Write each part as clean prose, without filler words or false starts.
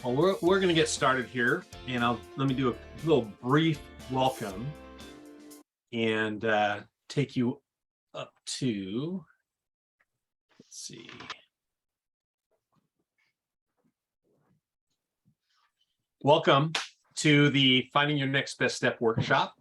Well, we're going to get started here, and let me do a little brief welcome and take you up to, let's see. Welcome to the Finding Your Next Best Step workshop.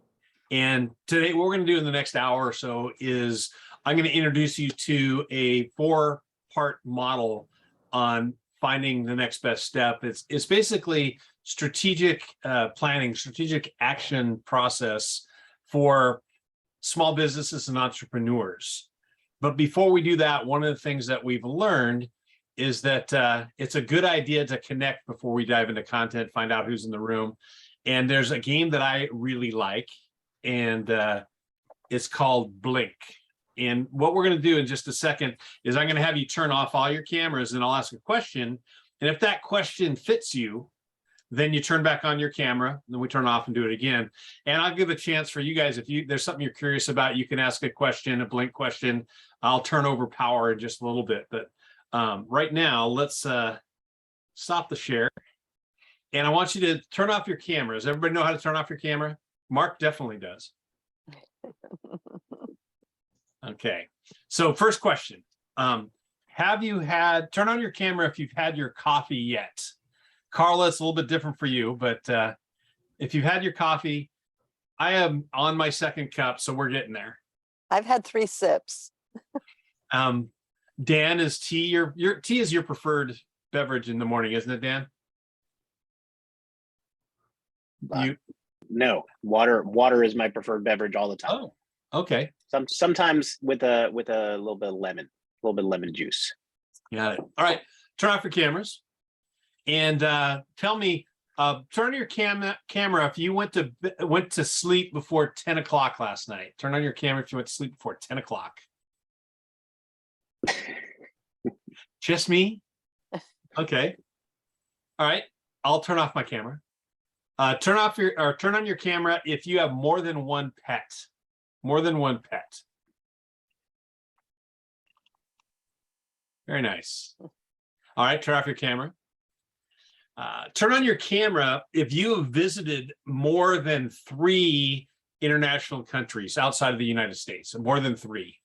And today, what we're going to do in the next hour or so is I'm going to introduce you to a 4-part model on finding the next best step. It's basically strategic planning, strategic action process for small businesses and entrepreneurs. But before we do that, one of the things that we've learned is that it's a good idea to connect before we dive into content, find out who's in the room. And there's a game that I really like, and it's called Blink. And what we're going to do in just a second is I'm going to have you turn off all your cameras, and I'll ask a question. And if that question fits you, then you turn back on your camera, and then we turn off and do it again. And I'll give a chance for you guys, if there's something you're curious about, you can ask a question, a Blink question. I'll turn over power in just a little bit. But right now, let's stop the share. And I want you to turn off your cameras. Everybody know how to turn off your camera? Mark definitely does. Okay, so first question. Have you turn on your camera if you've had your coffee yet? Carla, it's a little bit different for you, but if you've had your coffee, I am on my second cup, so we're getting there. I've had 3 sips. Dan, is tea your tea is your preferred beverage in the morning, isn't it, Dan? No, water is my preferred beverage all the time. Oh, okay. Sometimes with a little bit of lemon juice. Got it. All right, turn off your cameras and tell me, turn your camera if you went to sleep before 10 o'clock last night. Turn on your camera if you went to sleep before 10 o'clock. Just me? Okay. All right, I'll turn off my camera. Turn on your camera if you have more than one pet. More than one pet. Very nice. All right, turn off your camera. Turn on your camera if you have visited more than 3 international countries outside of the United States. More than 3.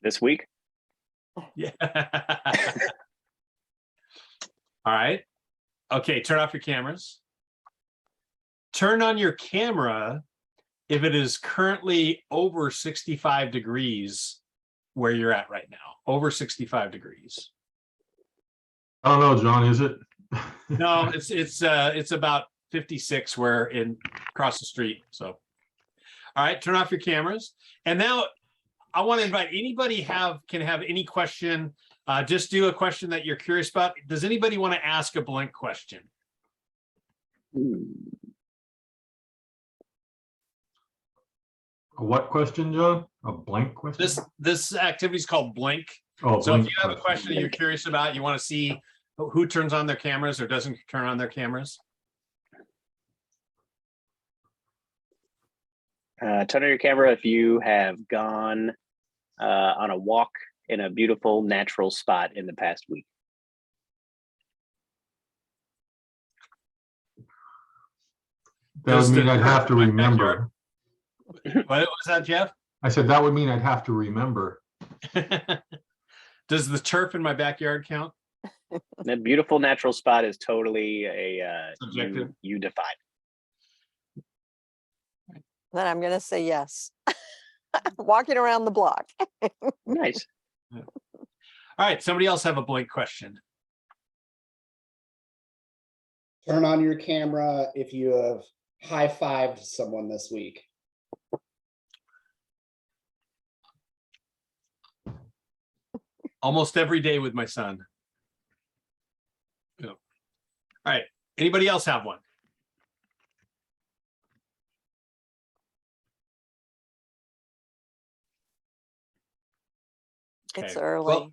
This week? Yeah. All right. Okay, turn off your cameras. Turn on your camera if it is currently over 65 degrees where you're at right now. Over 65 degrees. I don't know, John, is it? No, it's about 56 across the street. So, all right, turn off your cameras. And now I want to invite anybody can have any question. Just do a question that you're curious about. Does anybody want to ask a blank question? A what question, John? A blank question? This activity is called Blink. Oh, So blank if you have a question that you're curious about, you want to see who turns on their cameras or doesn't turn on their cameras. Turn on your camera if you have gone on a walk in a beautiful natural spot in the past week. That would mean I'd have to remember. What was that, Jeff? I said that would mean I'd have to remember. Does the turf in my backyard count? That beautiful natural spot is totally a Subjective. You define. Then I'm going to say yes. Walking around the block. Nice. All right, somebody else have a blank question. Turn on your camera if you have high-fived someone this week. Almost every day with my son. Yeah. All right, anybody else have one? It's Okay. early. Well,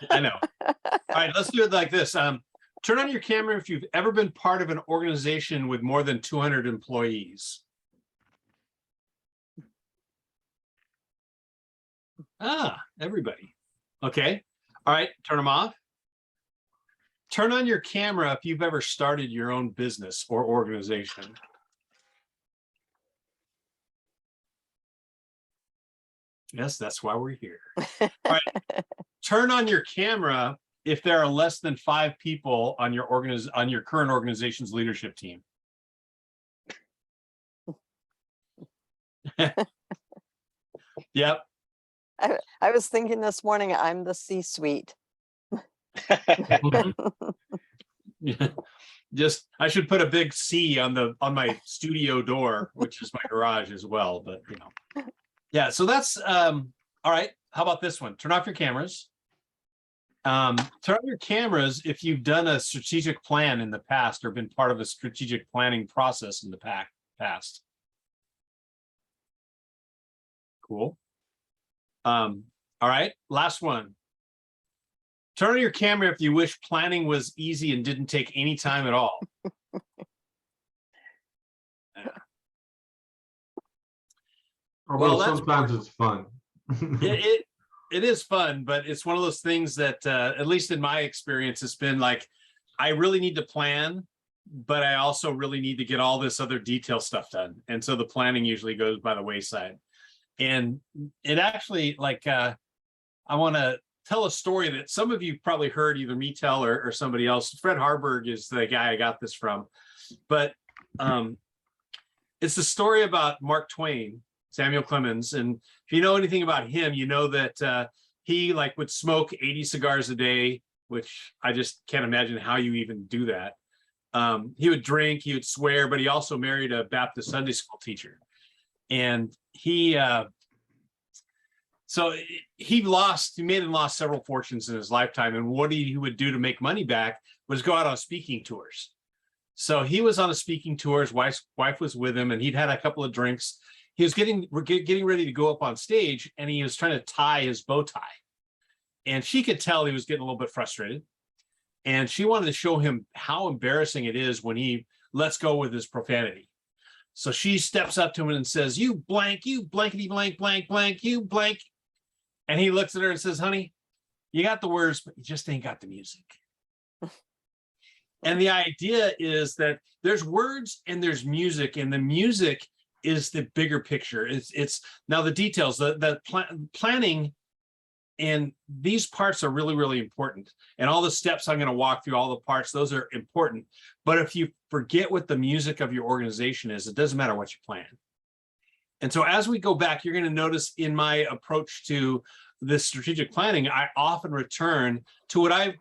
I know. All right, let's do it like this. Turn on your camera if you've ever been part of an organization with more than 200 employees. Everybody. Okay. All right, turn them off. turn on your camera if you've ever started your own business or organization. Yes, that's why we're here. All right. Turn on your camera if there are less than 5 people on your current organization's leadership team. Yep. I was thinking this morning, I'm the C-suite. Just, I should put a big C on my studio door, which is my garage as well, but you know. Yeah, so that's all right. How about this one? Turn off your cameras. Turn on your cameras if you've done a strategic plan in the past or been part of a strategic planning process in the past. Cool. All right, last one. Turn on your camera if you wish planning was easy and didn't take any time at all. Although that's- sometimes it's fun. It is fun, but it's one of those things that, at least in my experience, it's been like, I really need to plan, but I also really need to get all this other detail stuff done. And so the planning usually goes by the wayside. And it actually, like, I want to tell a story that some of you probably heard either me tell or somebody else. Fred Harburg is the guy I got this from. But it's the story about Mark Twain, Samuel Clemens. And if you know anything about him, you know that he like would smoke 80 cigars a day, which I just can't imagine how you even do that. He would drink, he would swear, but he also married a Baptist Sunday school teacher. And he made and lost several fortunes in his lifetime. And what he would do to make money back was go out on speaking tours. So he was on a speaking tour, his wife was with him, and he'd had a couple of drinks. He was getting ready to go up on stage, and he was trying to tie his bow tie. And she could tell he was getting a little bit frustrated. And she wanted to show him how embarrassing it is when he lets go with his profanity. So she steps up to him and says, "You blank, you blankety blank, blank, blank, you blank." And he looks at her and says, "Honey, you got the words, but you just ain't got the music." And the idea is that there's words and there's music, and the music is the bigger picture. It's now the details, the planning, and these parts are really, really important. And all the steps I'm going to walk through, all the parts, those are important. But if you forget what the music of your organization is, it doesn't matter what you plan. And so as we go back, you're going to notice in my approach to this strategic planning, I often return to what I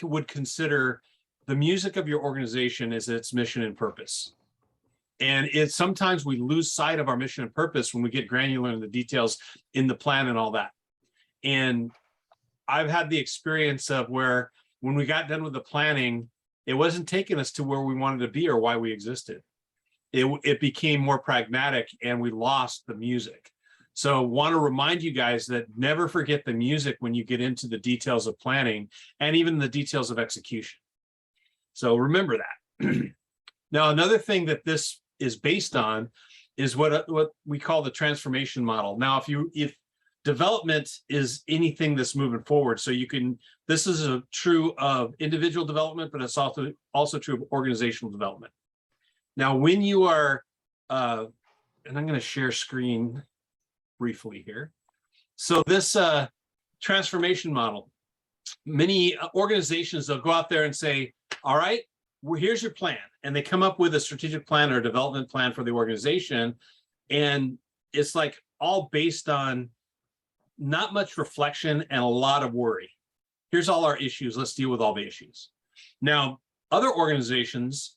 would consider the music of your organization is its mission and purpose. And it's sometimes we lose sight of our mission and purpose when we get granular in the details in the plan and all that. And I've had the experience of where when we got done with the planning, it wasn't taking us to where we wanted to be or why we existed. It became more pragmatic and we lost the music. So want to remind you guys that never forget the music when you get into the details of planning and even the details of execution. So remember that. Now, another thing that this is based on is what we call the transformation model. Now, if development is anything that's moving forward, so this is true of individual development, but it's also true of organizational development. Now, when you are, and I'm going to share screen briefly here. So this transformation model, many organizations, they'll go out there and say, all right, well, here's your plan. And they come up with a strategic plan or a development plan for the organization. And it's like all based on not much reflection and a lot of worry. Here's all our issues. Let's deal with all the issues. Now, other organizations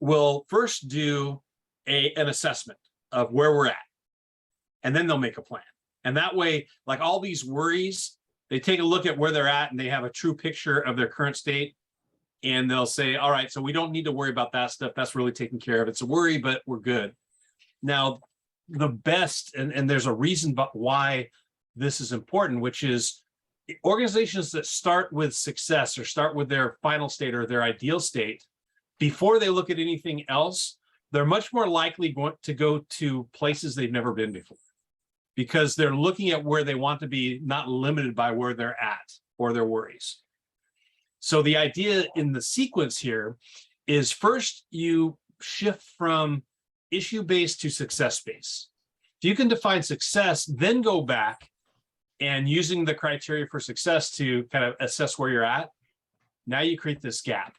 will first do an assessment of where we're at, and then they'll make a plan. And that way, like all these worries, they take a look at where they're at and they have a true picture of their current state. And they'll say, all right, so we don't need to worry about that stuff. That's really taken care of. It's a worry, but we're good. Now, the best, and there's a reason why this is important, which is organizations that start with success or start with their final state or their ideal state, before they look at anything else, they're much more likely going to go to places they've never been before, because they're looking at where they want to be, not limited by where they're at or their worries. So the idea in the sequence here is first you shift from issue-based to success-based. If you can define success, then go back and using the criteria for success to kind of assess where you're at. Now you create this gap.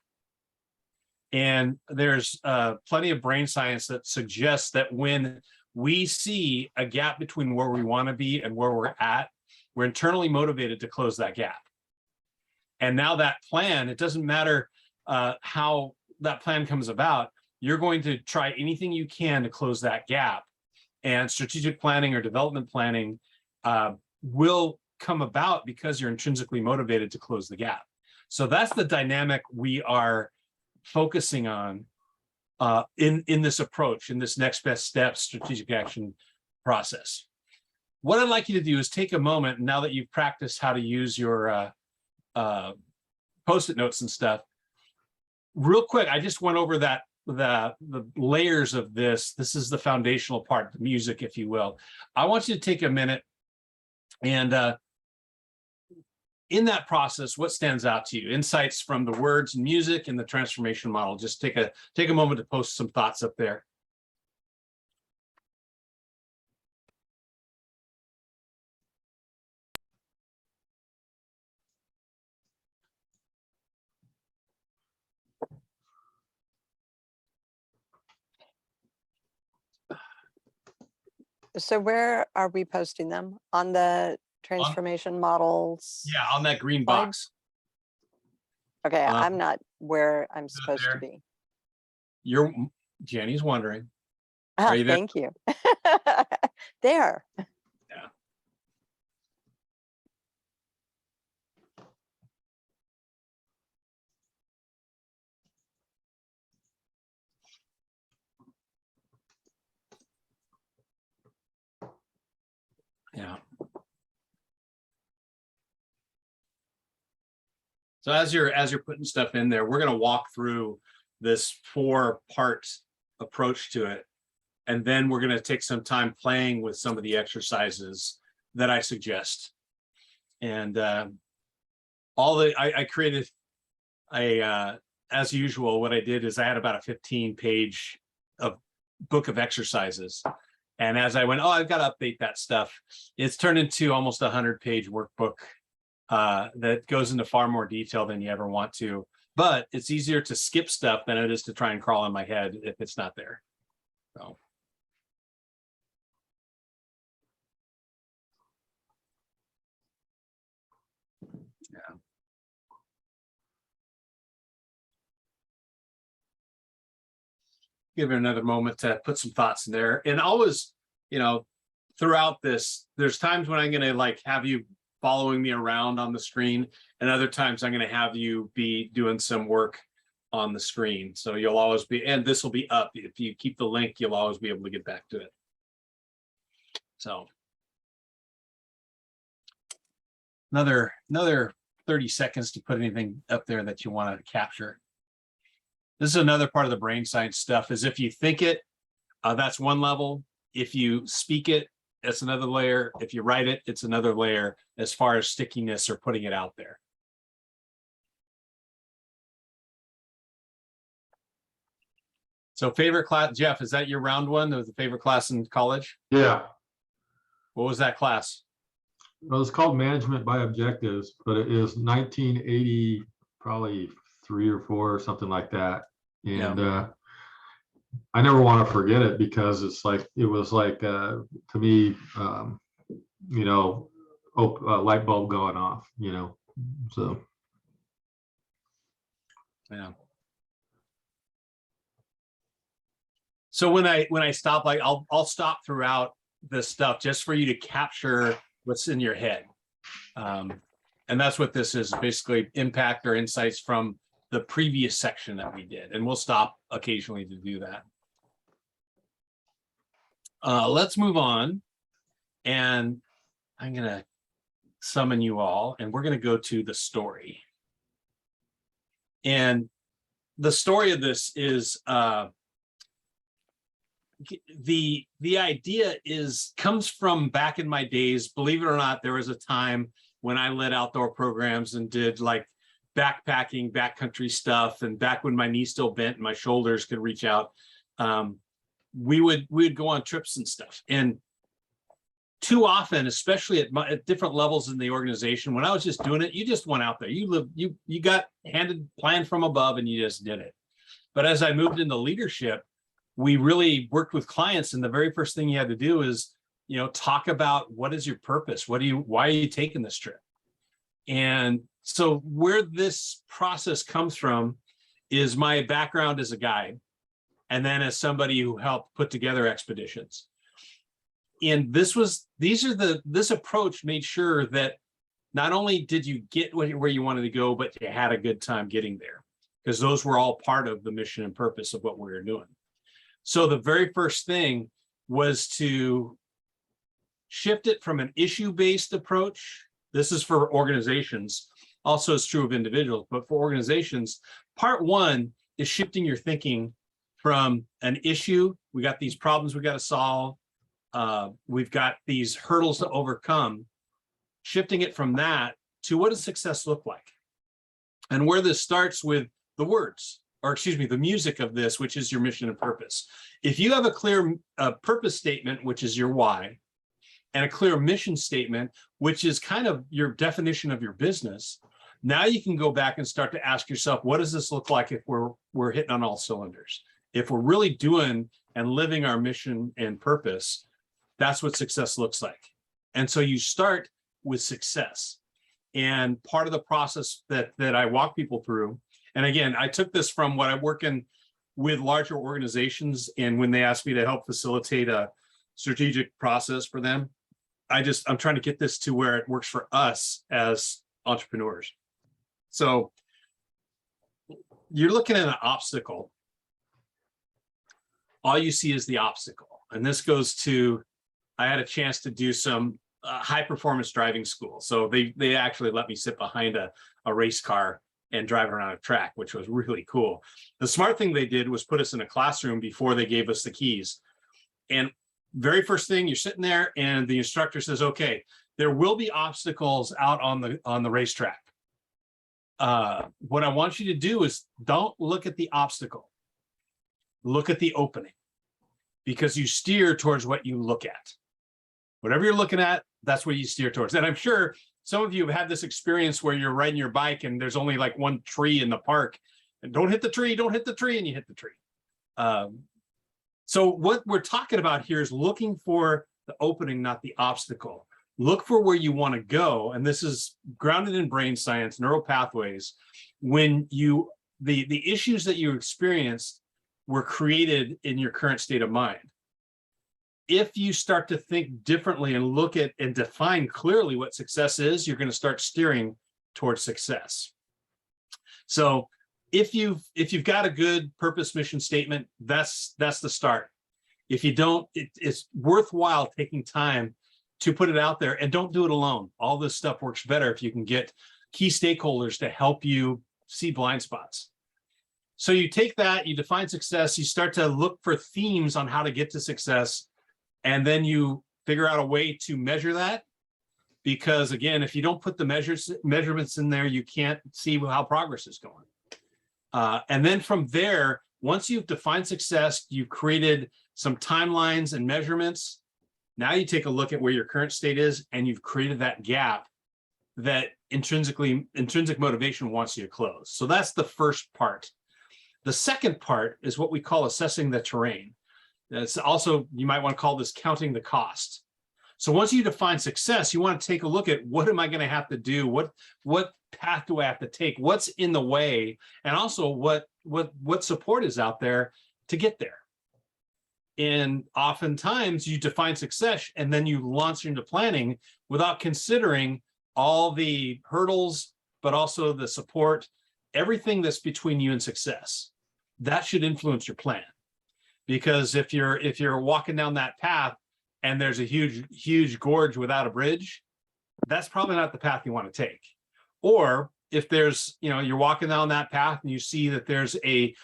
And there's plenty of brain science that suggests that when we see a gap between where we want to be and where we're at, we're internally motivated to close that gap. And now that plan, it doesn't matter how that plan comes about, you're going to try anything you can to close that gap. And strategic planning or development planning will come about because you're intrinsically motivated to close the gap. So that's the dynamic we are focusing on in this approach, in this next best steps strategic action process. What I'd like you to do is take a moment, now that you've practiced how to use your Post-it notes and stuff, real quick, I just went over that the layers of this. This is the foundational part, the music, if you will. I want you to take a minute and in that process, what stands out to you? Insights from the words and music and the transformation model. Just take a moment to post some thoughts up there. So where are we posting them? On the transformation models? Yeah, on that green slide? box. Okay, I'm not where I'm supposed there. to be. Jenny's wondering. Ah, Are you there? thank you. There. Yeah. So as you're putting stuff in there, we're going to walk through this 4-part approach to it. And then we're going to take some time playing with some of the exercises that I suggest. And I created as usual, what I did is I had about a 15-page book of exercises. And as I went, I've got to update that stuff. It's turned into almost a 100-page workbook that goes into far more detail than you ever want to. But it's easier to skip stuff than it is to try and crawl in my head if it's not there. So. Yeah. Give it another moment to put some thoughts in there. And always, throughout this, there's times when I'm going to like have you following me around on the screen, and other times I'm going to have you be doing some work on the screen. So you'll always be, and this will be up. If you keep the link, you'll always be able to get back to it. So another 30 seconds to put anything up there that you want to capture. This is another part of the brain science stuff, is if you think it, that's one level. If you speak it, it's another layer. If you write it, it's another layer as far as stickiness or putting it out there. So favorite class, Jeff, is that your round one? That was the favorite class in college? Yeah, What was that class? it was called Management by Objectives, but it is 1980, probably 3 or 4 or something like that. And I never want to forget it because it was like to me, a light bulb going off, so. Yeah. So when I stop, like I'll stop throughout this stuff just for you to capture what's in your head. And that's what this is, basically impact or insights from the previous section that we did. And we'll stop occasionally to do that. Let's move on. And I'm going to summon you all, and we're going to go to the story. And the story of this is the idea comes from back in my days. Believe it or not, there was a time when I led outdoor programs and did like backpacking, backcountry stuff, and back when my knee still bent and my shoulders could reach out, we would go on trips and stuff. And too often, especially at different levels in the organization, when I was just doing it, you just went out there. You got handed plan from above and you just did it. But as I moved into leadership, we really worked with clients, and the very first thing you had to do is, talk about what is your purpose? Why are you taking this trip? And so where this process comes from is my background as a guide, and then as somebody who helped put together expeditions. And this approach made sure that not only did you get where you wanted to go, but you had a good time getting there, because those were all part of the mission and purpose of what we were doing. So the very first thing was to shift it from an issue-based approach. This is for organizations. Also, it's true of individuals, but for organizations, part one is shifting your thinking from an issue. We got these problems we got to solve. We've got these hurdles to overcome. Shifting it from that to what does success look like? And where this starts with the words, or excuse me, the music of this, which is your mission and purpose. If you have a clear purpose statement, which is your why, and a clear mission statement, which is kind of your definition of your business, now you can go back and start to ask yourself, what does this look like if we're hitting on all cylinders? If we're really doing and living our mission and purpose, that's what success looks like. And so you start with success. And part of the process that I walk people through, and again, I took this from what I work in with larger organizations, and when they ask me to help facilitate a strategic process for them, I'm trying to get this to where it works for us as entrepreneurs. So you're looking at an obstacle. All you see is the obstacle. And this goes to, I had a chance to do some high performance driving school. So they actually let me sit behind a race car and drive it around a track, which was really cool. The smart thing they did was put us in a classroom before they gave us the keys. And very first thing, you're sitting there and the instructor says, okay, there will be obstacles out on the racetrack. What I want you to do is don't look at the obstacle. Look at the opening, because you steer towards what you look at. Whatever you're looking at, that's what you steer towards. And I'm sure some of you have had this experience where you're riding your bike and there's only like one tree in the park, and don't hit the tree, and you hit the tree. So what we're talking about here is looking for the opening, not the obstacle. Look for where you want to go. And this is grounded in brain science, neural pathways. When the issues that you experienced were created in your current state of mind. If you start to think differently and look at and define clearly what success is, you're going to start steering towards success. So if you've got a good purpose mission statement, that's the start. If you don't, it's worthwhile taking time to put it out there, and don't do it alone. All this stuff works better if you can get key stakeholders to help you see blind spots. So you take that, you define success, you start to look for themes on how to get to success, and then you figure out a way to measure that. Because again, if you don't put the measurements in there, you can't see how progress is going. And then from there, once you've defined success, you've created some timelines and measurements. Now you take a look at where your current state is, and you've created that gap that intrinsic motivation wants you to close. So that's the first part. The second part is what we call assessing the terrain. It's also, you might want to call this counting the cost. So once you define success, you want to take a look at, what am I going to have to do? What path do I have to take? What's in the way? And also what support is out there to get there? And oftentimes you define success and then you launch into planning without considering all the hurdles, but also the support, everything that's between you and success. That should influence your plan. Because if you're walking down that path and there's a huge gorge without a bridge, that's probably not the path you want to take. Or if there's, you're walking down that path and you see that there's a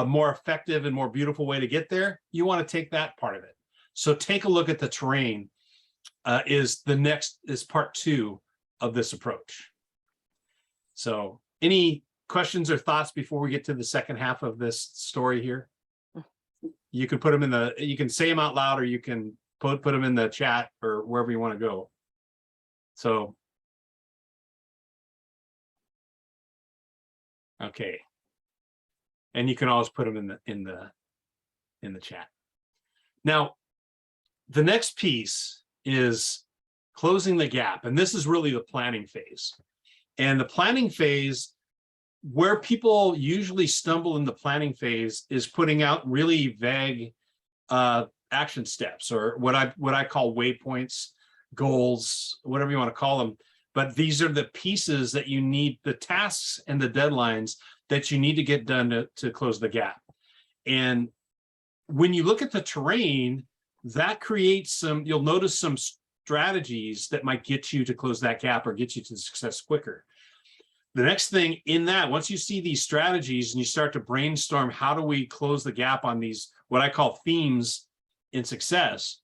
more effective and more beautiful way to get there, you want to take that part of it. So take a look at the terrain is part two of this approach. So any questions or thoughts before we get to the second half of this story here? You can put them in the, you can say them out loud, or you can put them in the chat or wherever you want to go. So. Okay. And you can always put them in the chat. Now, the next piece is closing the gap. And this is really the planning phase. And the planning phase, where people usually stumble in the planning phase, is putting out really vague action steps, or what I call waypoints, goals, whatever you want to call them. But these are the pieces that you need, the tasks and the deadlines that you need to get done to close the gap. And when you look at the terrain, that creates some, you'll notice some strategies that might get you to close that gap or get you to success quicker. The next thing in that, once you see these strategies and you start to brainstorm, how do we close the gap on these, what I call themes in success,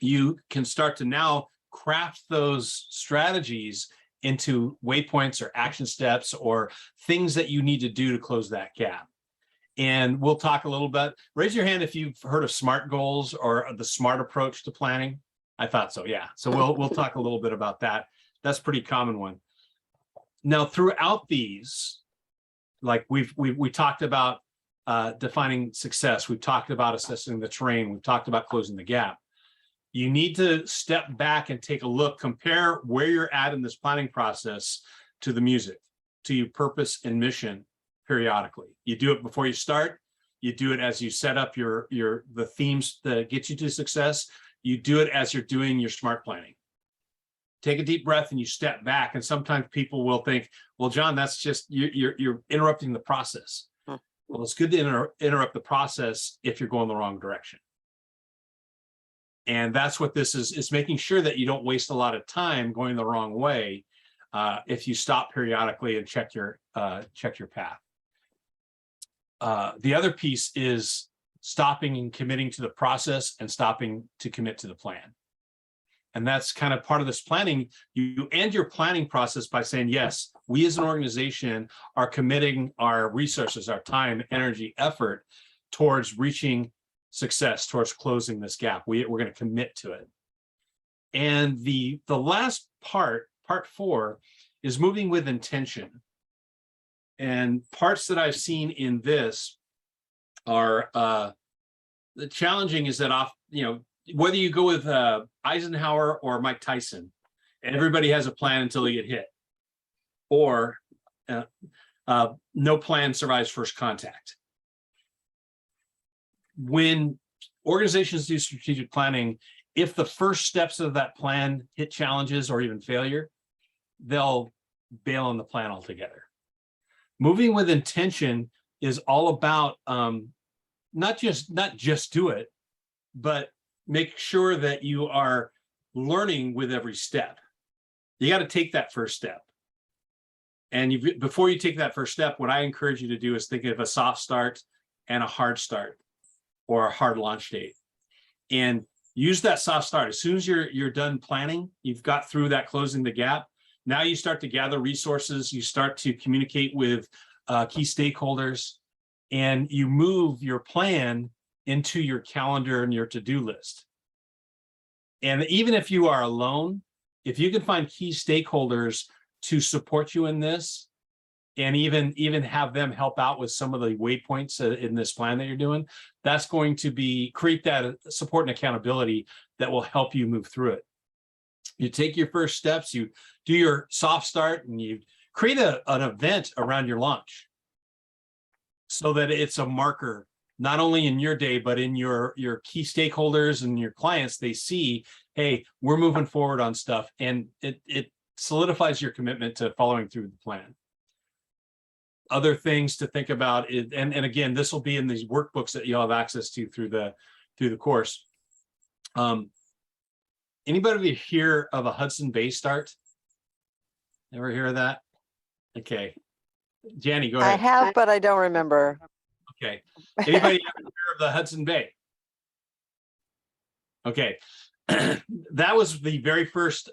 you can start to now craft those strategies into waypoints or action steps or things that you need to do to close that gap. And we'll talk a little bit. Raise your hand if you've heard of SMART goals or the SMART approach to planning. I thought so, yeah. So we'll talk a little bit about that. That's a pretty common one. Now, throughout these, like we talked about defining success. We've talked about assessing the terrain. We've talked about closing the gap. You need to step back and take a look, compare where you're at in this planning process to the music, to your purpose and mission periodically. You do it before you start. You do it as you set up the themes that get you to success. You do it as you're doing your SMART planning. Take a deep breath and you step back. And sometimes people will think, well, John, that's just, you're interrupting the process. Well, it's good to interrupt the process if you're going the wrong direction. And that's what this is making sure that you don't waste a lot of time going the wrong way if you stop periodically and check your path. The other piece is stopping and committing to the process and stopping to commit to the plan. And that's kind of part of this planning. You end your planning process by saying, yes, we as an organization are committing our resources, our time, energy, effort towards reaching success, towards closing this gap. We're going to commit to it. And the last part 4, is moving with intention. And parts that I've seen in this are the challenging is that whether you go with Eisenhower or Mike Tyson, everybody has a plan until they get hit, or no plan survives first contact. When organizations do strategic planning, if the first steps of that plan hit challenges or even failure, they'll bail on the plan altogether. Moving with intention is all about not just do it, but make sure that you are learning with every step. You got to take that first step. And before you take that first step, what I encourage you to do is think of a soft start and a hard start, or a hard launch date. And use that soft start. As soon as you're done planning, you've got through that closing the gap. Now you start to gather resources, you start to communicate with key stakeholders, and you move your plan into your calendar and your to-do list. And even if you are alone, if you can find key stakeholders to support you in this, and even have them help out with some of the waypoints in this plan that you're doing, that's going to create that support and accountability that will help you move through it. You take your first steps, you do your soft start, and you create an event around your launch so that it's a marker, not only in your day, but in your key stakeholders and your clients. They see, hey, we're moving forward on stuff, and it solidifies your commitment to following through the plan. Other things to think about is, and again, this will be in these workbooks that you'll have access to through the course. Anybody hear of a Hudson Bay start? Ever hear of that? Okay, Janny, go ahead. I have, but I don't remember. Okay, anybody ever hear of the Hudson Bay? Okay, that was the very first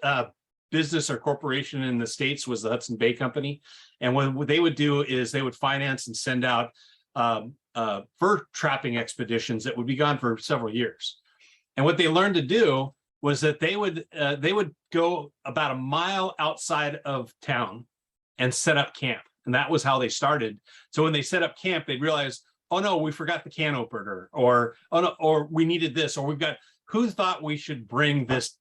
business or corporation in the States was the Hudson Bay Company. And what they would do is they would finance and send out fur trapping expeditions that would be gone for several years. And what they learned to do was that they would go about a mile outside of town and set up camp. And that was how they started. So when they set up camp, they realized, oh no, we forgot the can opener, or oh no, or we needed this, or who thought we should bring this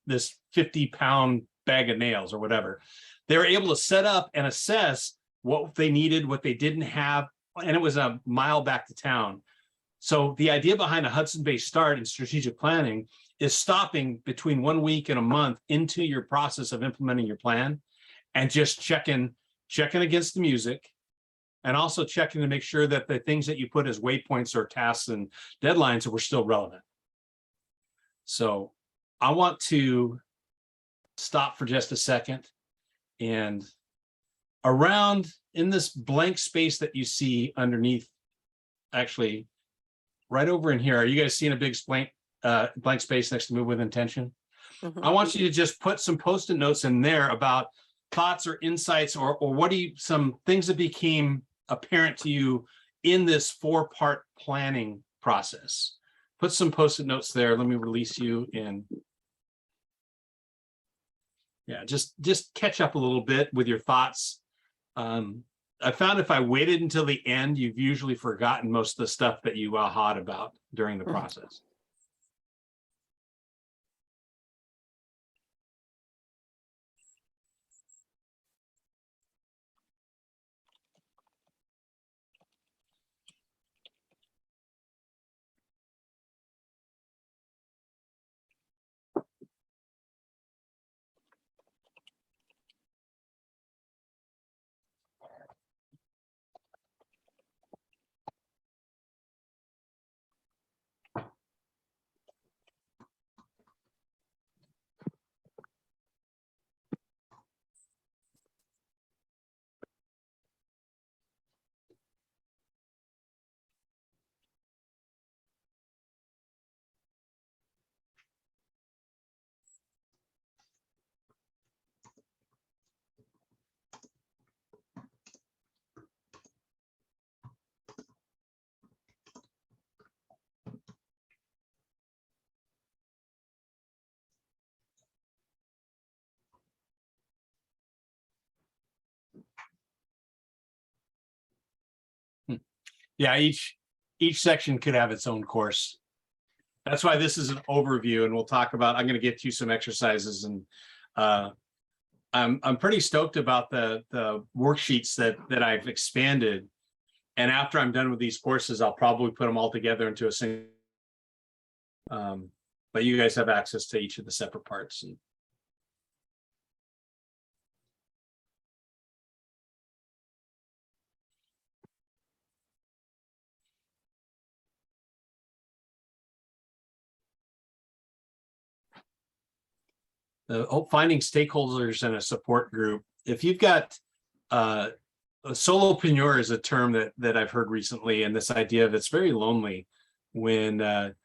50-pound bag of nails or whatever. They were able to set up and assess what they needed, what they didn't have, and it was a mile back to town. So the idea behind a Hudson Bay Start in strategic planning is stopping between 1 week and a month into your process of implementing your plan and just checking against the music, and also checking to make sure that the things that you put as waypoints or tasks and deadlines were still relevant. So I want to stop for just a second, and around in this blank space that you see underneath, actually right over in here, are you guys seeing a big blank space next to Move with Intention? Mhm. I want you to just put some post-it notes in there about thoughts or insights, or some things that became apparent to you in this 4-part planning process. Put some post-it notes there. Let me release you in. Yeah, just catch up a little bit with your thoughts. I found if I waited until the end, you've usually forgotten most of the stuff that you aha'd about during the process. Yeah, each section could have its own course. That's why this is an overview, and we'll talk about, I'm going to get you some exercises, and I'm pretty stoked about the worksheets that I've expanded. And after I'm done with these courses, I'll probably put them all together into a single. But you guys have access to each of the separate parts. And finding stakeholders in a support group. If you've got a solopreneur is a term that I've heard recently, and this idea of it's very lonely when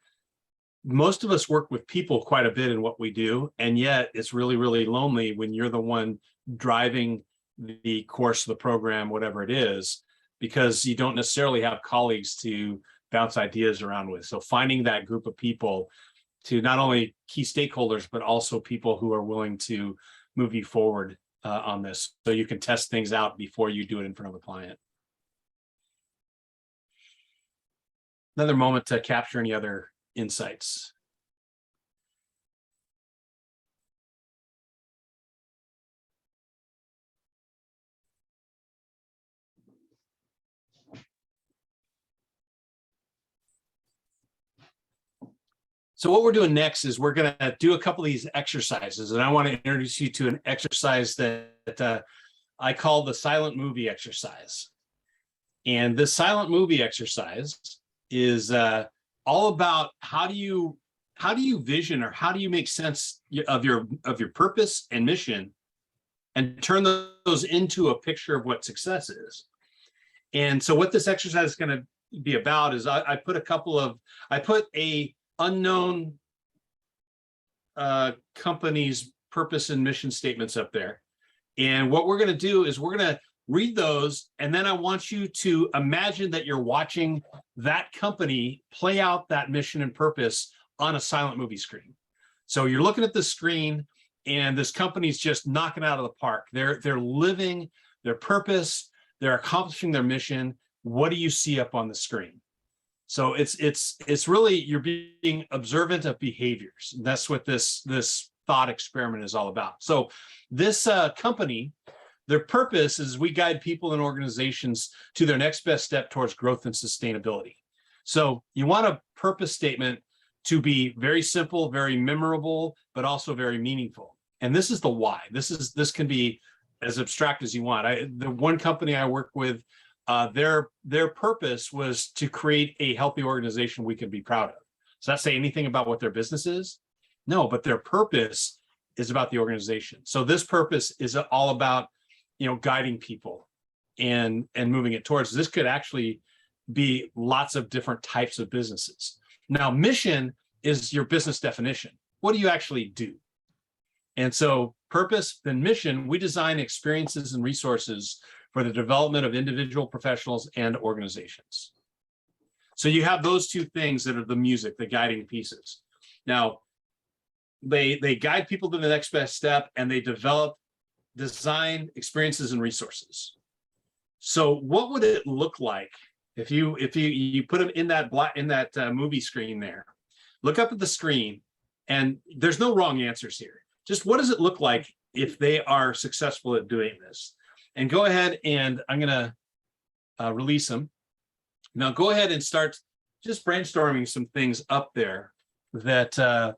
most of us work with people quite a bit in what we do, and yet it's really, really lonely when you're the one driving the course, the program, whatever it is, because you don't necessarily have colleagues to bounce ideas around with. So finding that group of people, to not only key stakeholders, but also people who are willing to move you forward on this, so you can test things out before you do it in front of a client. Another moment to capture any other insights. So what we're doing next is we're going to do a couple of these exercises, and I want to introduce you to an exercise that I call the silent movie exercise. And this silent movie exercise is all about how do you vision, or how do you make sense of your purpose and mission, and turn those into a picture of what success is. And so what this exercise is going to be about is I put a unknown company's purpose and mission statements up there. And what we're going to do is we're going to read those. And then I want you to imagine that you're watching that company play out that mission and purpose on a silent movie screen. So you're looking at the screen and this company's just knocking it out of the park. They're living their purpose. They're accomplishing their mission. What do you see up on the screen? So it's really, you're being observant of behaviors. That's what this thought experiment is all about. So this company, their purpose is we guide people and organizations to their next best step towards growth and sustainability. So you want a purpose statement to be very simple, very memorable, but also very meaningful. And this is the why. This can be as abstract as you want. The one company I work with, their purpose was to create a healthy organization we can be proud of. Does that say anything about what their business is? No, but their purpose is about the organization. So this purpose is all about, guiding people and moving it towards. This could actually be lots of different types of businesses. Now, mission is your business definition. What do you actually do? And so purpose and mission, we design experiences and resources for the development of individual professionals and organizations. So you have those two things that are the music, the guiding pieces. Now, they guide people to the next best step, and they design experiences and resources. So what would it look like if you put them in that movie screen there? Look up at the screen, and there's no wrong answers here. Just what does it look like if they are successful at doing this? And go ahead, and I'm going to release them. Now go ahead and start just brainstorming some things up there that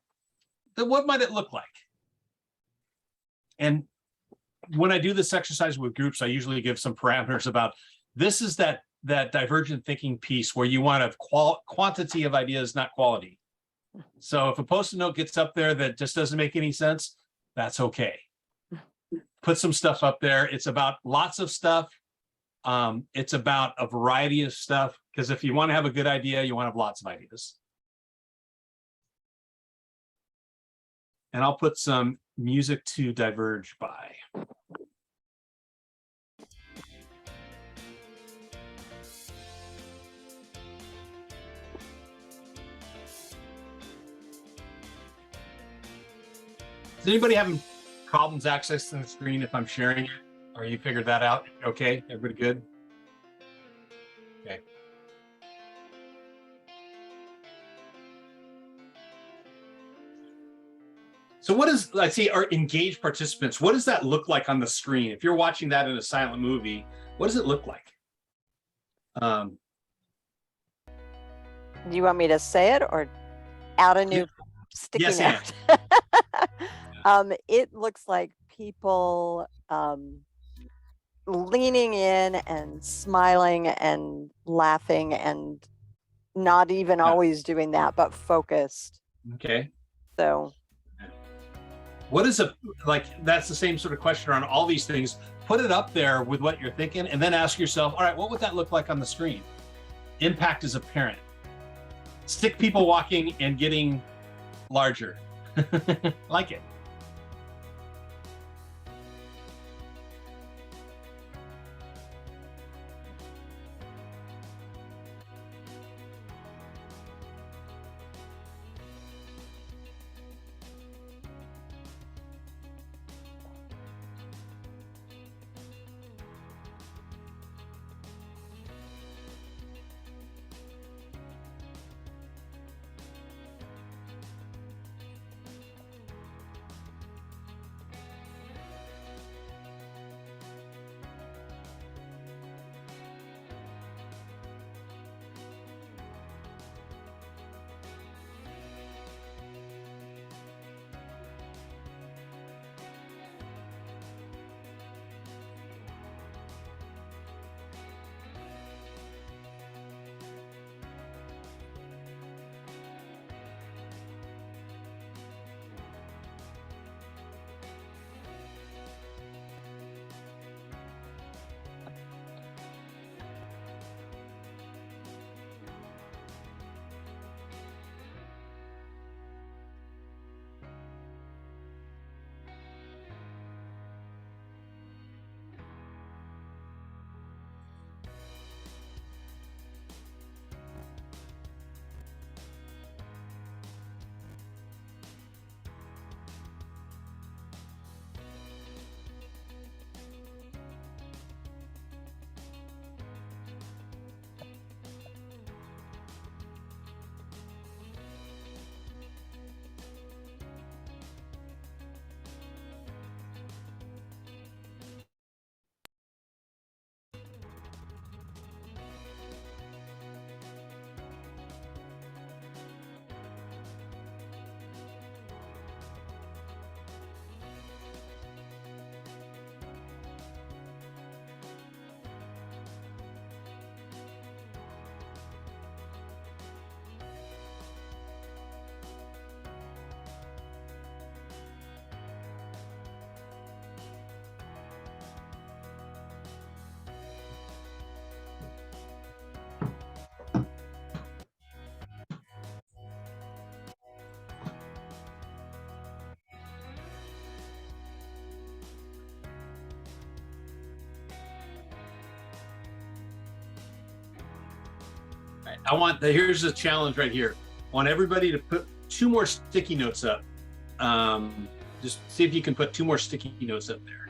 what might it look like? And when I do this exercise with groups, I usually give some parameters about this is that divergent thinking piece where you want a quantity of ideas, not quality. So if a Post-it note gets up there that just doesn't make any sense, that's okay. Put some stuff up there. It's about lots of stuff. It's about a variety of stuff, because if you want to have a good idea, you want to have lots of ideas. And I'll put some music to diverge by. Is anybody having problems accessing the screen if I'm sharing it? Or you figured that out? Okay, everybody good? Okay. So what is, I see our engaged participants, what does that look like on the screen? If you're watching that in a silent movie, what does it look like? Do you want me to say it or add a new sticky Yes, note? It looks like people leaning in and smiling and laughing and not even always doing that, but focused. Okay. So what is that's the same sort of question around all these things. Put it up there with what you're thinking, and then ask yourself, all right, what would that look like on the screen? Impact is apparent. Stick people walking and getting larger. Like it. Here's the challenge right here. I want everybody to put 2 more sticky notes up. Just see if you can put 2 more sticky notes up there.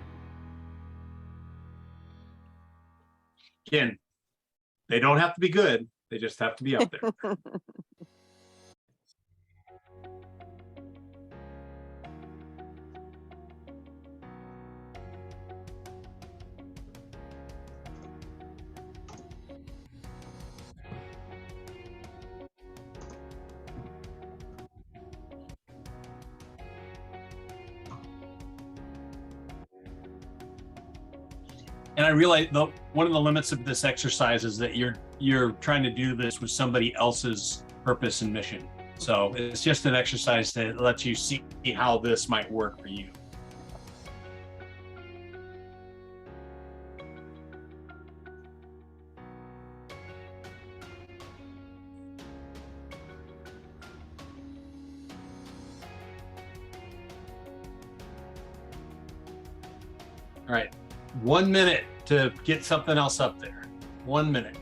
Again, they don't have to be good. They just have to be up there. And I realize one of the limits of this exercise is that you're trying to do this with somebody else's purpose and mission. So it's just an exercise to let you see how this might work for you. All right. 1 minute to get something else up there. 1 minute.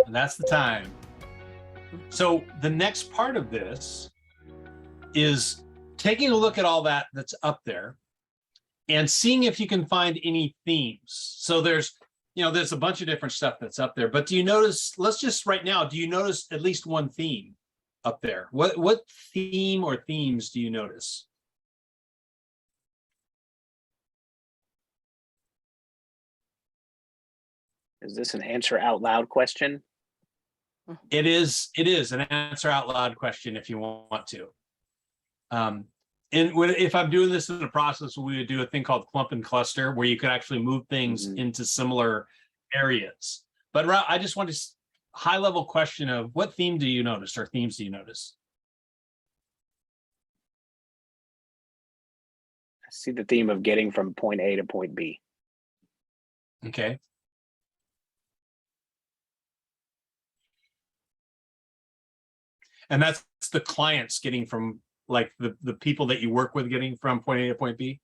And that's the time. So the next part of this is taking a look at all that's up there and seeing if you can find any themes. So there's a bunch of different stuff that's up there, but do you notice, let's just right now, do you notice at least one theme up there? What theme or themes do you notice? Is this an answer out loud question? It is an answer out loud question if you want to. And if I'm doing this in a process, we would do a thing called clump and cluster where you could actually move things into similar areas. But I just want to high level question of what theme do you notice or themes do you notice? I see the theme of getting from point A to point B. Okay. And that's the clients getting from like the people that you work with getting from point A to point B?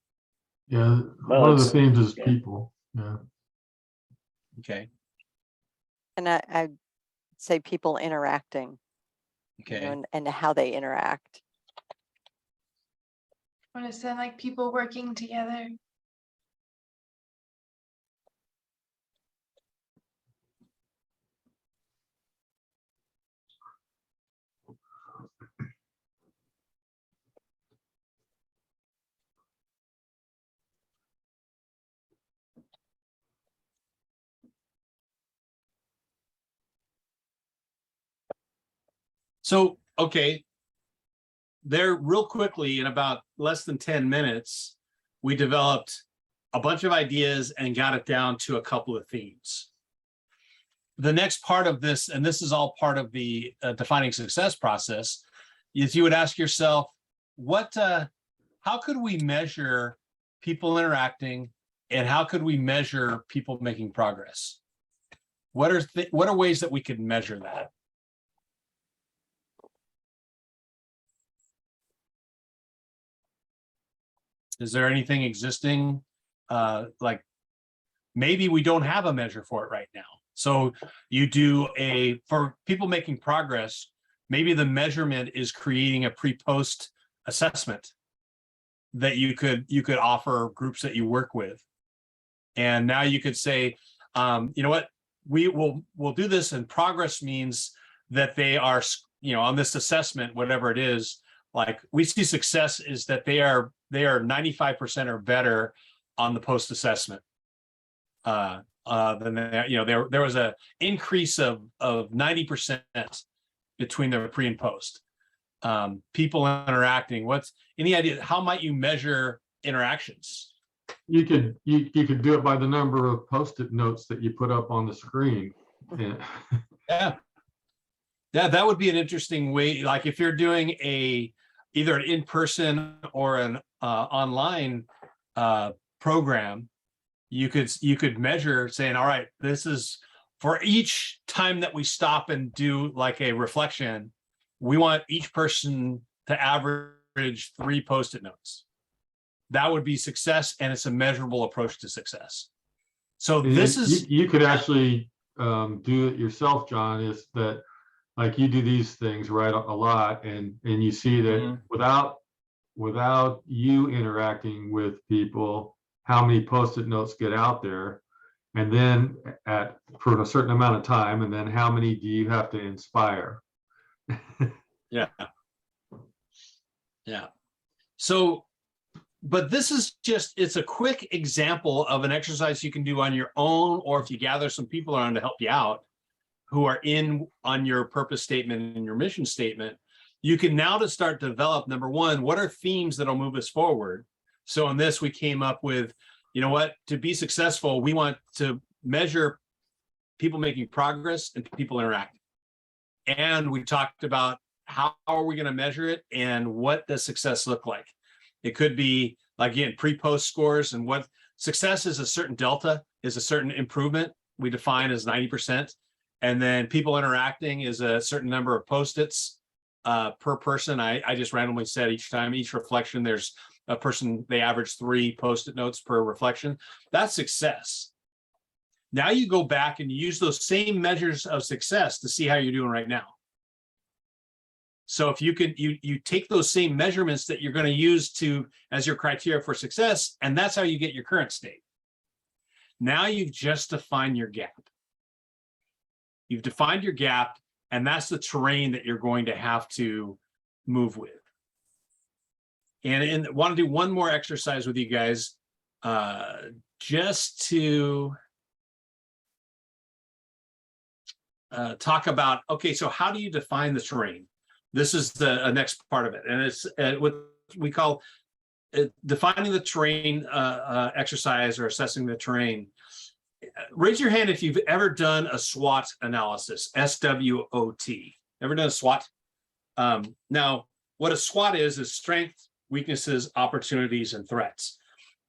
Yeah, Well, one of the it's- themes is yeah. people. Yeah. Okay. And I'd say people interacting, Okay. and how they interact. I want to sound like people working together. So, okay. There real quickly in about less than 10 minutes, we developed a bunch of ideas and got it down to a couple of themes. The next part of this, and this is all part of the defining success process, is you would ask yourself, how could we measure people interacting and how could we measure people making progress? What are ways that we could measure that? Is there anything existing? Like maybe we don't have a measure for it right now. So you do for people making progress, maybe the measurement is creating a pre-post assessment that you could offer groups that you work with. And now you could say, you know what, we'll do this, and progress means that they are, on this assessment, whatever it is, like we see success is that they are 95% or better on the post assessment. Then there was a increase of 90% between the pre and post. People interacting. What's any idea? How might you measure interactions? You could do it by the number of Post-it notes that you put up on the screen. Yeah. Yeah, that would be an interesting way. Like if you're doing either an in-person or an online program, you could measure saying, all right, this is for each time that we stop and do like a reflection, we want each person to average 3 Post-it notes. That would be success, and it's a measurable approach to success. So this is you could actually do it yourself, John, is that like you do these things right a lot, and you see that without you interacting with people, how many Post-it notes get out there, and then for a certain amount of time, and then how many do you have to inspire? Yeah. So, but this is it's a quick example of an exercise you can do on your own, or if you gather some people around to help you out who are on your purpose statement and your mission statement, you can now to start to develop, number one, what are themes that'll move us forward? So in this, we came up with, to be successful, we want to measure people making progress and people interacting. And we talked about how are we going to measure it and what does success look like? It could be, again, pre-post scores, and what success is a certain delta, is a certain improvement we define as 90%. And then people interacting is a certain number of Post-its per person. I just randomly said each reflection, there's a person, they average 3 Post-it notes per reflection. That's success. Now you go back and use those same measures of success to see how you're doing right now. So if you could, you take those same measurements that you're going to use as your criteria for success, and that's how you get your current state. Now you've just defined your gap. You've defined your gap, and that's the terrain that you're going to have to move with. And want to do one more exercise with you guys, just to talk about, okay, so how do you define the terrain? This is the next part of it. And it's what we call defining the terrain exercise, or assessing the terrain. Raise your hand if you've ever done a SWOT analysis, SWOT. Ever done a SWOT? Now, what a SWOT is strength, weaknesses, opportunities, and threats.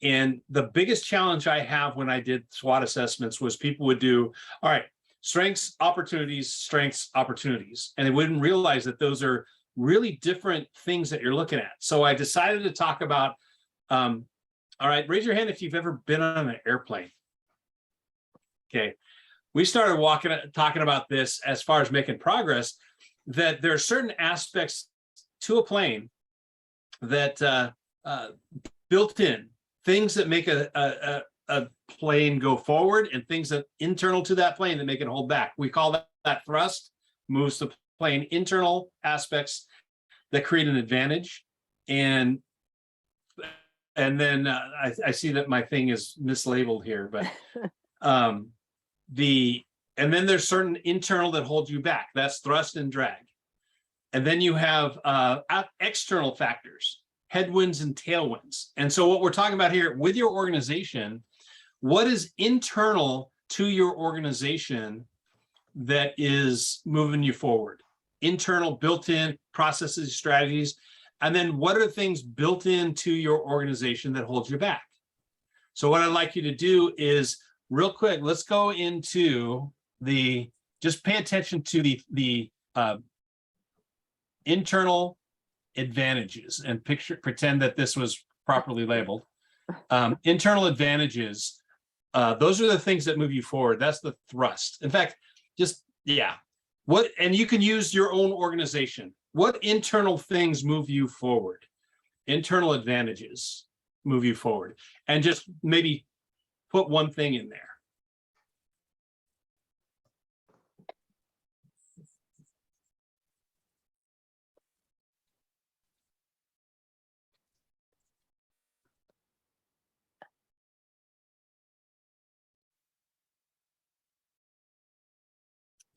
And the biggest challenge I have when I did SWOT assessments was people would do, all right, strengths, opportunities, and they wouldn't realize that those are really different things that you're looking at. So I decided to talk about, all right, raise your hand if you've ever been on an airplane. Okay, we started talking about this as far as making progress, that there are certain aspects to a plane that built in, things that make a plane go forward, and things that internal to that plane that make it hold back. We call that thrust, moves the plane, internal aspects that create an advantage. And then I see that my thing is mislabeled here, but and then there's certain internal that hold you back. That's thrust and drag. And then you have external factors, headwinds and tailwinds. And so what we're talking about here with your organization, what is internal to your organization that is moving you forward? Internal, built-in processes, strategies, and then what are things built into your organization that hold you back? So what I'd like you to do is, real quick, let's go into just pay attention to the internal advantages, and pretend that this was properly labeled. Internal advantages, those are the things that move you forward. That's the thrust. In fact, and you can use your own organization. What internal things move you forward? Internal advantages move you forward. And just maybe put one thing in there.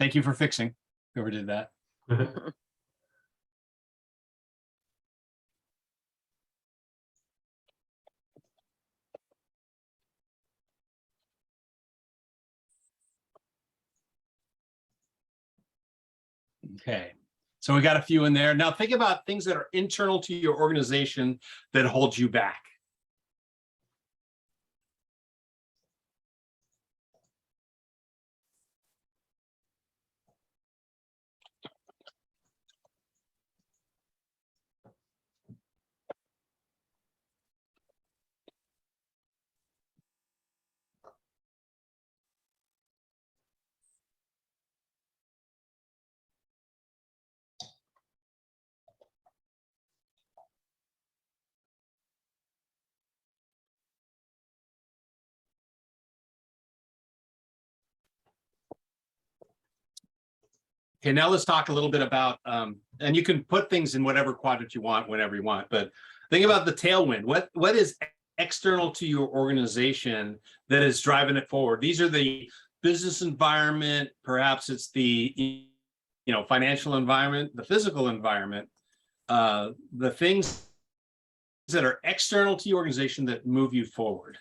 Thank you for fixing whoever did that. Okay, so we got a few in there. Now think about things that are internal to your organization that hold you back. Okay, now let's talk a little bit about, and you can put things in whatever quadrant you want, whenever you want, but think about the tailwind. What is external to your organization that is driving it forward? These are the business environment, perhaps it's the financial environment, the physical environment, the things that are external to your organization that move you forward.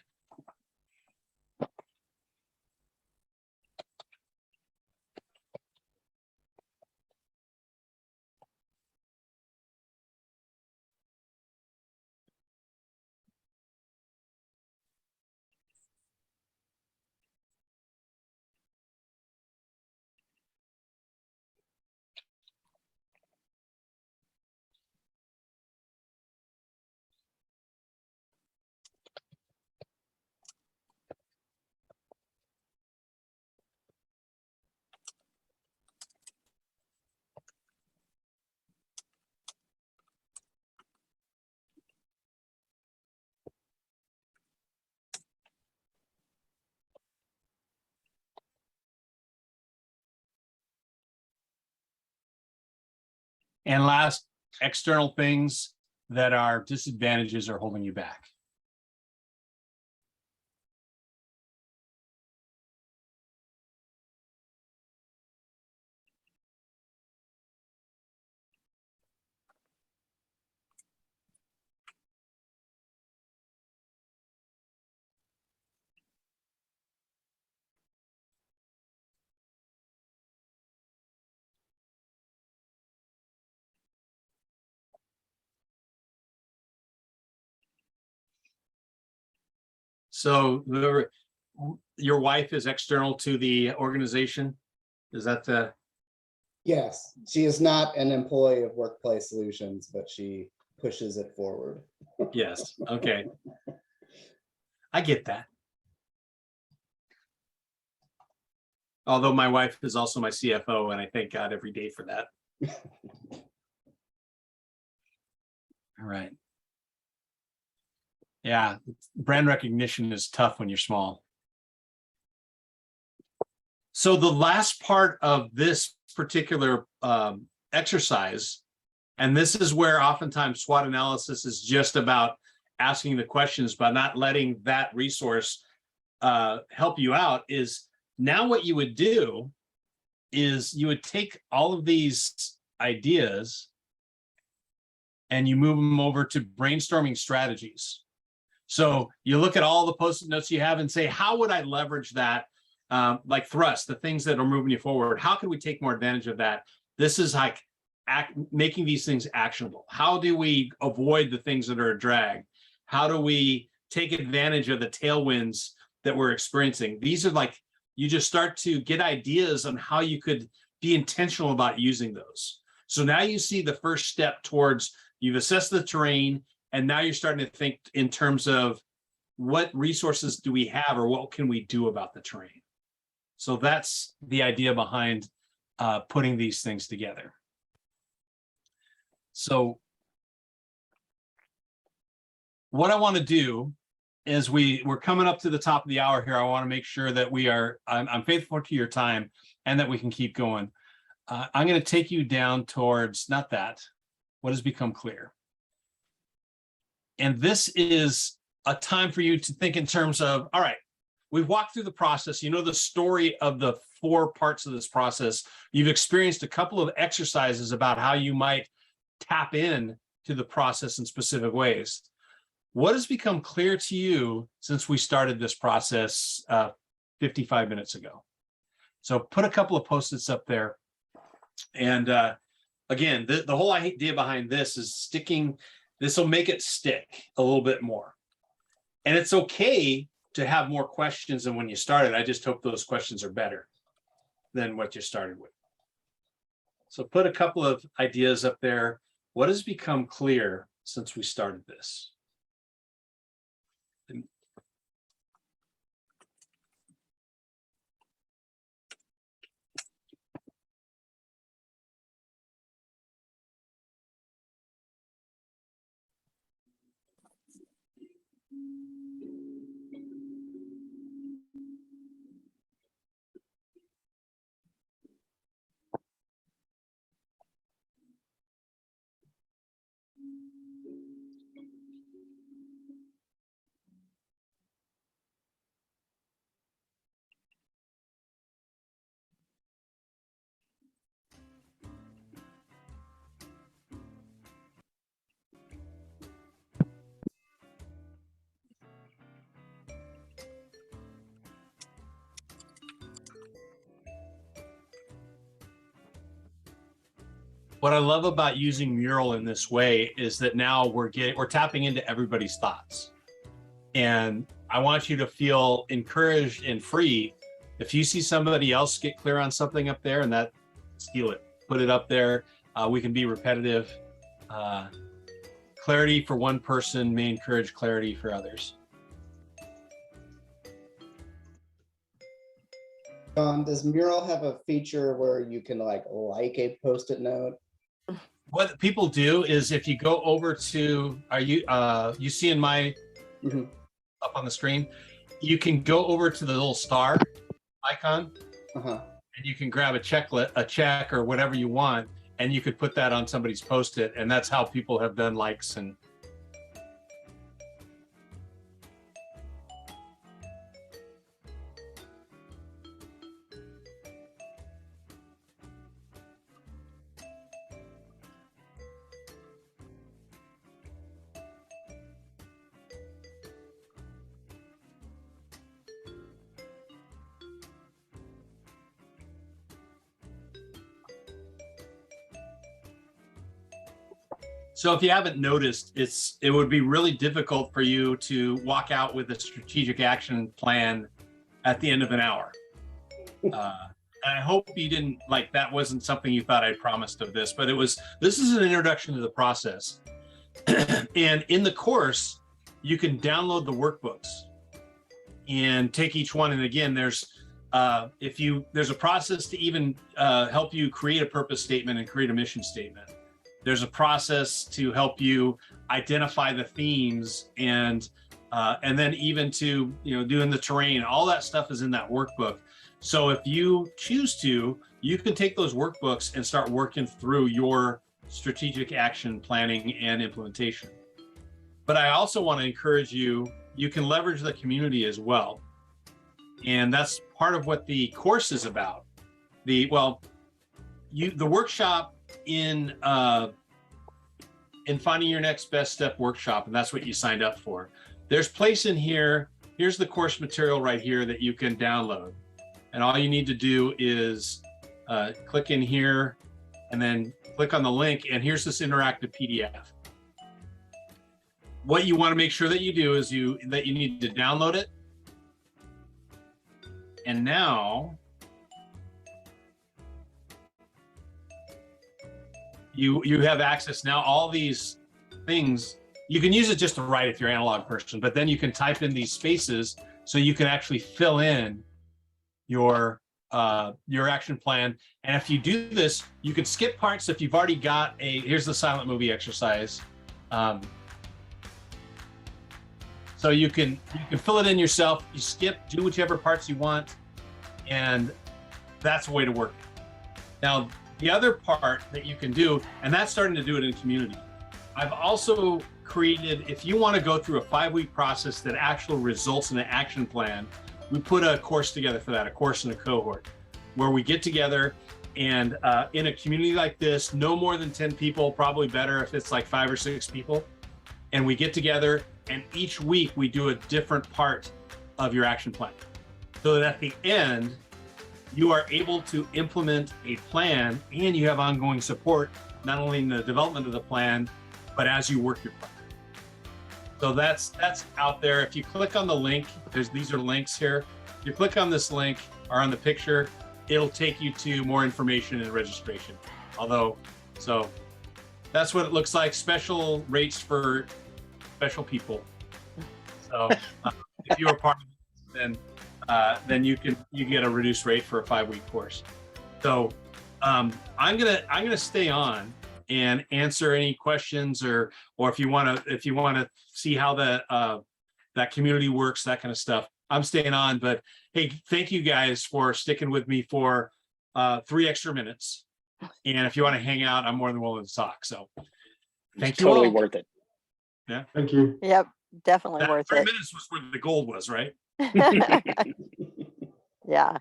And last, external things that are disadvantages or holding you back. So your wife is external to the organization? Is that the? Yes, she is not an employee of Workplace Solutions, but she pushes it forward. Yes, okay. I get that. Although my wife is also my CFO, and I thank God every day for that. All right. Yeah, brand recognition is tough when you're small. So the last part of this particular exercise, and this is where oftentimes SWOT analysis is just about asking the questions, but not letting that resource help you out, is now what you would do is you would take all of these ideas and you move them over to brainstorming strategies. So you look at all the Post-it notes you have and say, how would I leverage that? Like thrust, the things that are moving you forward. How can we take more advantage of that? This is like making these things actionable. How do we avoid the things that are a drag? How do we take advantage of the tailwinds that we're experiencing? These are like, you just start to get ideas on how you could be intentional about using those. So now you see the first step towards, you've assessed the terrain, and now you're starting to think in terms of what resources do we have or what can we do about the terrain? So that's the idea behind putting these things together. So what I want to do is we're coming up to the top of the hour here. I want to make sure that I'm faithful to your time and that we can keep going. I'm going to take you down towards, not that, what has become clear. And this is a time for you to think in terms of, all right, we've walked through the process. You know the story of the 4 parts of this process. You've experienced a couple of exercises about how you might tap in to the process in specific ways. What has become clear to you since we started this process 55 minutes ago? So put a couple of Post-its up there. And again, the whole idea behind this is sticking. This will make it stick a little bit more. And it's okay to have more questions than when you started. I just hope those questions are better than what you started with. So put a couple of ideas up there. What has become clear since we started this? What I love about using Mural in this way is that now we're tapping into everybody's thoughts. And I want you to feel encouraged and free. If you see somebody else get clear on something up there, and that, steal it, put it up there. We can be repetitive. Clarity for one person may encourage clarity for others. Does Mural have a feature where you can like a Post-it note? What people do is if you go over to, you see in my, up on the screen, you can go over to the little star icon and you can grab a check or whatever you want, and you could put that on somebody's Post-it, and that's how people have done likes. And so if you haven't noticed, it would be really difficult for you to walk out with a strategic action plan at the end of an hour. And I hope you didn't, like, that wasn't something you thought I promised of this, but this is an introduction to the process. And in the course, you can download the workbooks and take each one. And again, there's a process to even help you create a purpose statement and create a mission statement. There's a process to help you identify the themes and then even to, doing the terrain. All that stuff is in that workbook. So if you choose to, you can take those workbooks and start working through your strategic action planning and implementation. But I also want to encourage you can leverage the community as well. And that's part of what the course is about. The workshop in Finding Your Next Best Step workshop, and that's what you signed up for. There's place in here. Here's the course material right here that you can download. And all you need to do is click in here and then click on the link, and here's this interactive PDF. What you want to make sure that you do is you need to download it. And now you have access now. All these things, you can use it just to write if you're an analog person, but then you can type in these spaces so you can actually fill in your action plan. And if you do this, you can skip parts. If you've already got here's the silent movie exercise. So you can fill it in yourself. You skip, do whichever parts you want, and that's a way to work. Now, the other part that you can do, and that's starting to do it in community. I've also created, if you want to go through a 5-week process that actually results in an action plan, we put a course together for that, a course and a cohort, where we get together and in a community like this, no more than 10 people, probably better if it's like 5 or 6 people. And we get together and each week we do a different part of your action plan. So that at the end, you are able to implement a plan and you have ongoing support, not only in the development of the plan, but as you work your plan. So that's out there. If you click on the link, these are links here. If you click on this link or on the picture, it'll take you to more information and registration. So that's what it looks like. Special rates for special people. So if you are part of it, then you get a reduced rate for a 5-week course. So I'm gonna stay on and answer any questions or if you want to see how that community works, that kind of stuff. I'm staying on, but hey, thank you guys for sticking with me for 3 extra minutes. And if you want to hang out, I'm more than willing to talk. So thank you Totally all. worth it. Thank you. Yep, definitely That worth 3 it. minutes was where the gold was, right? Yeah.